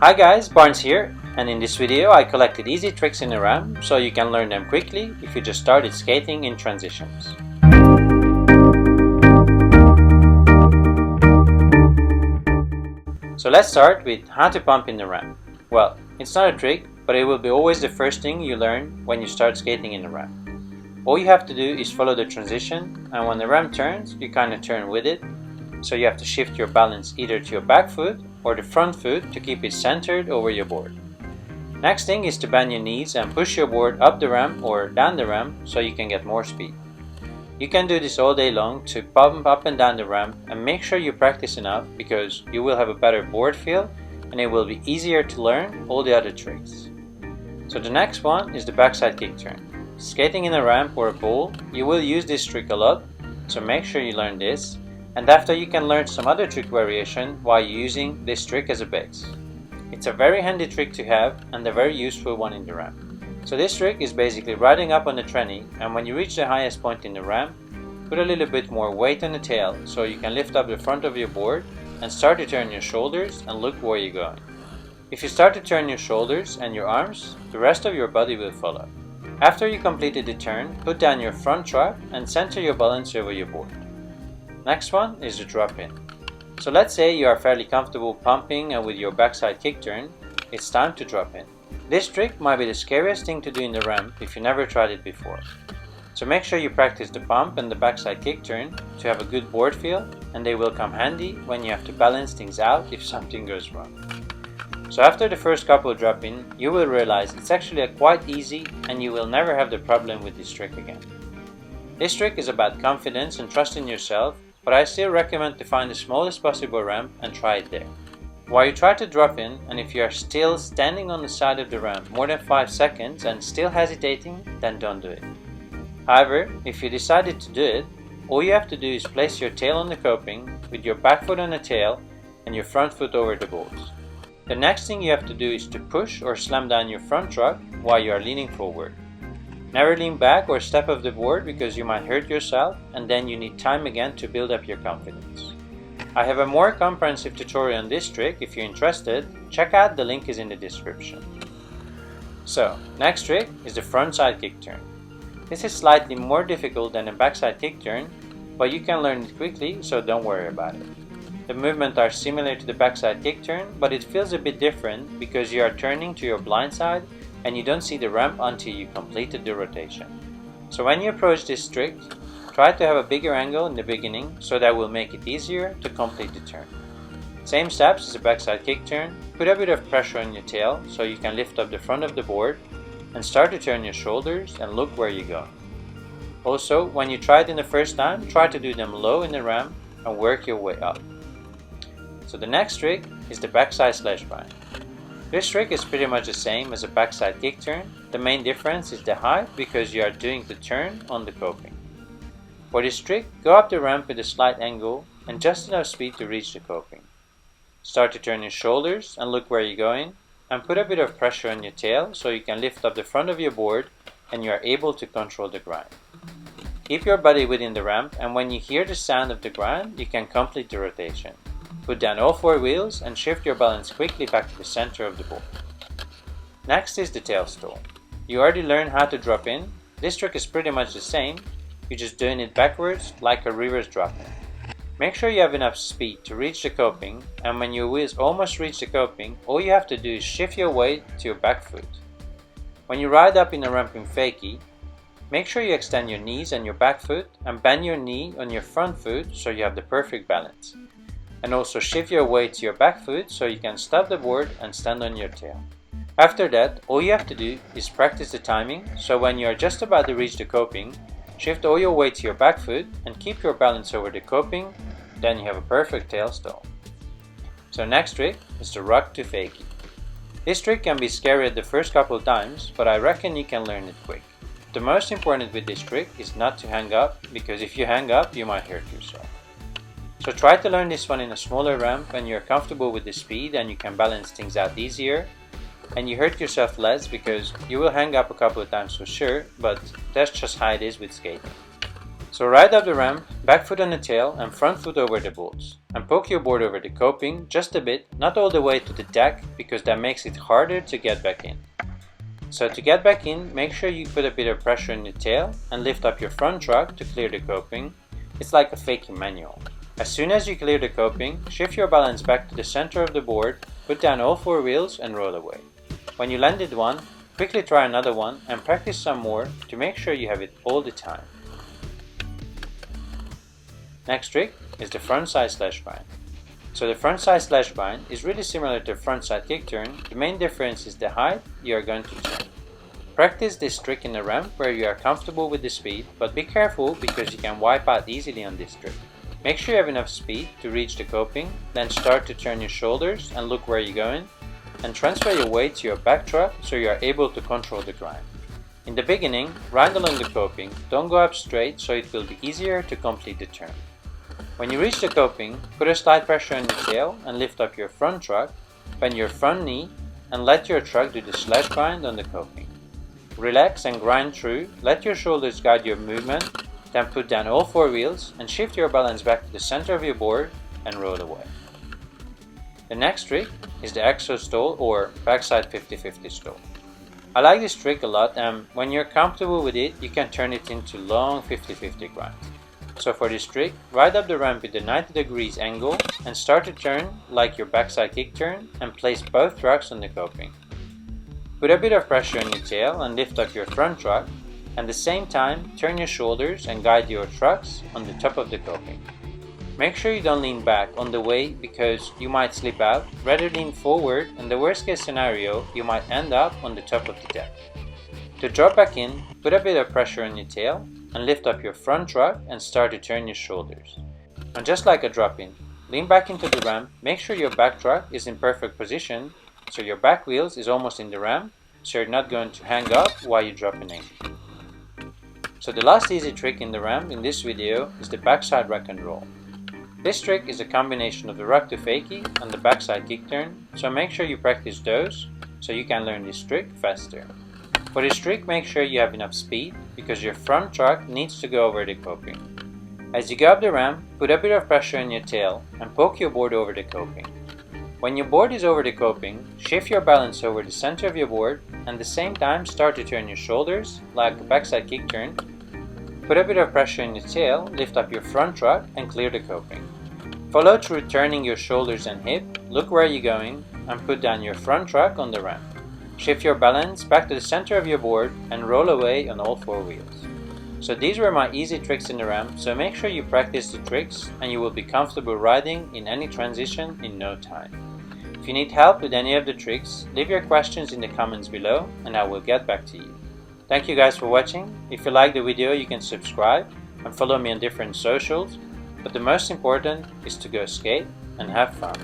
Hi guys, Barnes here, and in this video I collected easy tricks in the ramp so you can learn them quickly if you just started skating in transitions. So let's start with how to pump in the ramp. Well, it's not a trick, but it will be always the first thing you learn when you start skating in the ramp. All you have to do is follow the transition, and when the ramp turns, you kind of turn with it. So you have to shift your balance either to your back foot or the front foot to keep it centered over your board. Next thing is to bend your knees and push your board up the ramp or down the ramp so you can get more speed. You can do this all day long to pump up and down the ramp, and make sure you practice enough because you will have a better board feel and it will be easier to learn all the other tricks. So the next one is the backside kick turn. Skating in a ramp or a bowl, you will use this trick a lot, so make sure you learn this. And after you can learn some other trick variation while using this trick as a base. It's a very handy trick to have and a very useful one in the ramp. So this trick is basically riding up on the tranny, and when you reach the highest point in the ramp, put a little bit more weight on the tail so you can lift up the front of your board and start to turn your shoulders and look where you're going. If you start to turn your shoulders and your arms, the rest of your body will follow. After you completed the turn, put down your front trap and center your balance over your board. Next one is the drop in. So let's say you are fairly comfortable pumping and with your backside kick turn, it's time to drop in. This trick might be the scariest thing to do in the ramp if you never tried it before. So make sure you practice the pump and the backside kick turn to have a good board feel, and they will come handy when you have to balance things out if something goes wrong. So after the first couple drop in, you will realize it's actually quite easy and you will never have the problem with this trick again. This trick is about confidence and trust in yourself, but I still recommend to find the smallest possible ramp and try it there. While you try to drop in, and if you are still standing on the side of the ramp more than 5 seconds and still hesitating, then don't do it. However, if you decided to do it, all you have to do is place your tail on the coping with your back foot on the tail and your front foot over the bolts. The next thing you have to do is to push or slam down your front truck while you are leaning forward. Never lean back or step off the board because you might hurt yourself, and then you need time again to build up your confidence. I have a more comprehensive tutorial on this trick. If you're interested, check out, the link is in the description. So, next trick is the frontside kick turn. This is slightly more difficult than a backside kick turn, but you can learn it quickly, so don't worry about it. The movements are similar to the backside kick turn, but it feels a bit different because you are turning to your blind side and you don't see the ramp until you completed the rotation. So when you approach this trick, try to have a bigger angle in the beginning so that will make it easier to complete the turn. Same steps as a backside kick turn, put a bit of pressure on your tail so you can lift up the front of the board and start to turn your shoulders and look where you go. Also, when you try it in the first time, try to do them low in the ramp and work your way up. So the next trick is the backside slash bar. This trick is pretty much the same as a backside kick turn. The main difference is the height because you are doing the turn on the coping. For this trick, go up the ramp with a slight angle and just enough speed to reach the coping. Start to turn your shoulders and look where you're going, and put a bit of pressure on your tail so you can lift up the front of your board and you are able to control the grind. Keep your body within the ramp, and when you hear the sound of the grind, you can complete the rotation. Put down all 4 wheels and shift your balance quickly back to the center of the board. Next is the tail stall. You already learned how to drop in. This trick is pretty much the same, you're just doing it backwards like a reverse drop in. Make sure you have enough speed to reach the coping, and when your wheels almost reach the coping, all you have to do is shift your weight to your back foot. When you ride up in a ramp in Fakie, make sure you extend your knees and your back foot and bend your knee on your front foot so you have the perfect balance. And also shift your weight to your back foot so you can stop the board and stand on your tail. After that, all you have to do is practice the timing, so when you are just about to reach the coping, shift all your weight to your back foot and keep your balance over the coping, then you have a perfect tail stall. So next trick is the rock to fakie. This trick can be scary at the first couple times, but I reckon you can learn it quick. The most important with this trick is not to hang up, because if you hang up, you might hurt yourself. So try to learn this one in a smaller ramp when you're comfortable with the speed and you can balance things out easier, and you hurt yourself less because you will hang up a couple of times for sure, but that's just how it is with skating. So ride up the ramp, Back foot on the tail and front foot over the bolts, and poke your board over the coping just a bit, not all the way to the deck, because that makes it harder to get back in. So to get back in, make sure you put a bit of pressure on the tail and lift up your front truck to clear the coping. It's like a Fakie manual. As soon as you clear the coping, shift your balance back to the center of the board, put down all 4 wheels and roll away. When you landed one, quickly try another one and practice some more to make sure you have it all the time. Next trick is the frontside slash bind. So the frontside slash bind is really similar to frontside kick turn. The main difference is the height you are going to turn. Practice this trick in the ramp where you are comfortable with the speed, but be careful because you can wipe out easily on this trick. Make sure you have enough speed to reach the coping, then start to turn your shoulders and look where you're going, and transfer your weight to your back truck so you are able to control the grind. In the beginning, grind along the coping, don't go up straight so it will be easier to complete the turn. When you reach the coping, put a slight pressure on your tail and lift up your front truck, bend your front knee and let your truck do the slash bind on the coping. Relax and grind through, let your shoulders guide your movement, then put down all 4 wheels and shift your balance back to the center of your board and roll away. The next trick is the exo stall or backside 50-50 stall. I like this trick a lot, and when you're comfortable with it, you can turn it into long 50-50 grinds. So for this trick, ride up the ramp with a 90 degrees angle and start to turn like your backside kick turn and place both trucks on the coping. Put a bit of pressure on your tail and lift up your front truck, and at the same time turn your shoulders and guide your trucks on the top of the coping. Make sure you don't lean back on the way because you might slip out, rather lean forward, and the worst case scenario you might end up on the top of the deck. To drop back in, put a bit of pressure on your tail and lift up your front truck and start to turn your shoulders. And just like a drop in, lean back into the ramp, make sure your back truck is in perfect position so your back wheels is almost in the ramp so you're not going to hang up while you're dropping in. So the last easy trick in the ramp in this video is the backside rock and roll. This trick is a combination of the rock to fakie and the backside kick turn, so make sure you practice those so you can learn this trick faster. For this trick, make sure you have enough speed because your front truck needs to go over the coping. As you go up the ramp, put a bit of pressure on your tail and poke your board over the coping. When your board is over the coping, shift your balance over the center of your board and at the same time start to turn your shoulders like a backside kick turn. Put a bit of pressure on your tail, lift up your front truck and clear the coping. Follow through turning your shoulders and hip, look where you're going and put down your front truck on the ramp. Shift your balance back to the center of your board and roll away on all 4 wheels. So these were my easy tricks in the ramp, so make sure you practice the tricks and you will be comfortable riding in any transition in no time. If you need help with any of the tricks, leave your questions in the comments below and I will get back to you. Thank you guys for watching. If you like the video, you can subscribe and follow me on different socials, but the most important is to go skate and have fun.